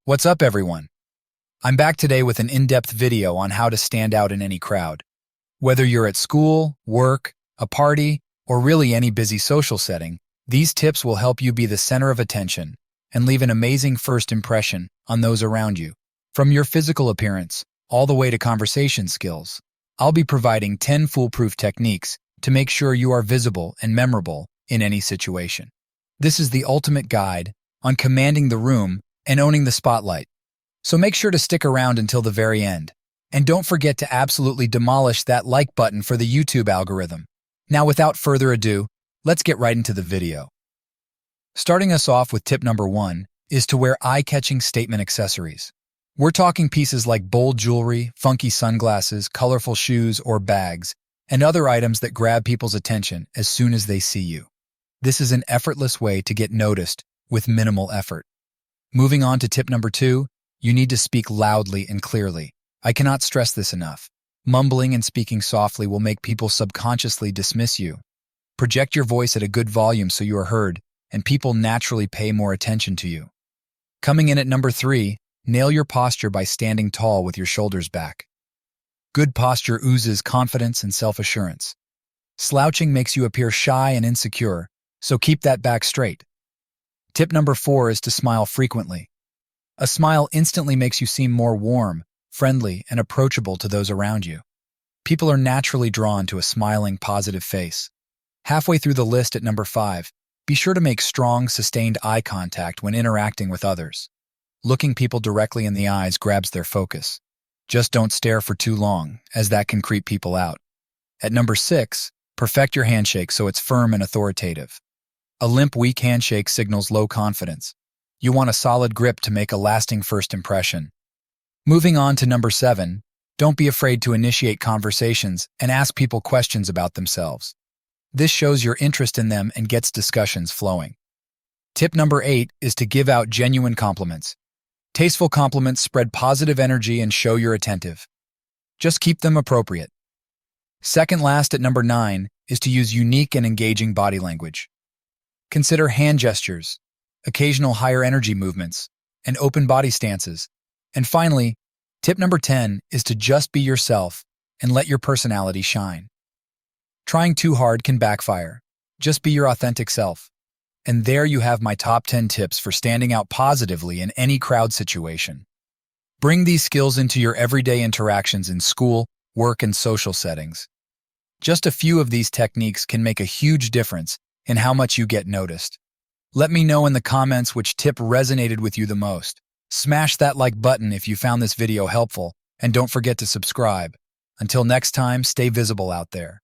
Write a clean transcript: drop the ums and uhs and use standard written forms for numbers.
What's up, everyone? I'm back today with an in-depth video on how to stand out in any crowd. Whether you're at school, work, a party, or really any busy social setting, these tips will help you be the center of attention and leave an amazing first impression on those around you. From your physical appearance all the way to conversation skills, I'll be providing 10 foolproof techniques to make sure you are visible and memorable in any situation. This is the ultimate guide on commanding the room and owning the spotlight. So make sure to stick around until the very end. And don't forget to absolutely demolish that like button for the YouTube algorithm. Now, without further ado, let's get right into the video. Starting us off with tip number 1 is to wear eye-catching statement accessories. We're talking pieces like bold jewelry, funky sunglasses, colorful shoes or bags, and other items that grab people's attention as soon as they see you. This is an effortless way to get noticed with minimal effort. Moving on to tip number 2, you need to speak loudly and clearly. I cannot stress this enough. Mumbling and speaking softly will make people subconsciously dismiss you. Project your voice at a good volume so you are heard, and people naturally pay more attention to you. Coming in at number 3, nail your posture by standing tall with your shoulders back. Good posture oozes confidence and self-assurance. Slouching makes you appear shy and insecure, so keep that back straight. Tip number 4 is to smile frequently. A smile instantly makes you seem more warm, friendly, and approachable to those around you. People are naturally drawn to a smiling, positive face. Halfway through the list at number 5, be sure to make strong, sustained eye contact when interacting with others. Looking people directly in the eyes grabs their focus. Just don't stare for too long, as that can creep people out. At number 6, perfect your handshake so it's firm and authoritative. A limp, weak handshake signals low confidence. You want a solid grip to make a lasting first impression. Moving on to number 7, don't be afraid to initiate conversations and ask people questions about themselves. This shows your interest in them and gets discussions flowing. Tip number 8 is to give out genuine compliments. Tasteful compliments spread positive energy and show you're attentive. Just keep them appropriate. Second last at number 9 is to use unique and engaging body language. Consider hand gestures, occasional higher energy movements, and open body stances. And finally, tip number 10 is to just be yourself and let your personality shine. Trying too hard can backfire. Just be your authentic self. And there you have my top 10 tips for standing out positively in any crowd situation. Bring these skills into your everyday interactions in school, work, and social settings. Just a few of these techniques can make a huge difference in how much you get noticed. Let me know in the comments which tip resonated with you the most. Smash that like button if you found this video helpful, and don't forget to subscribe. Until next time, stay visible out there.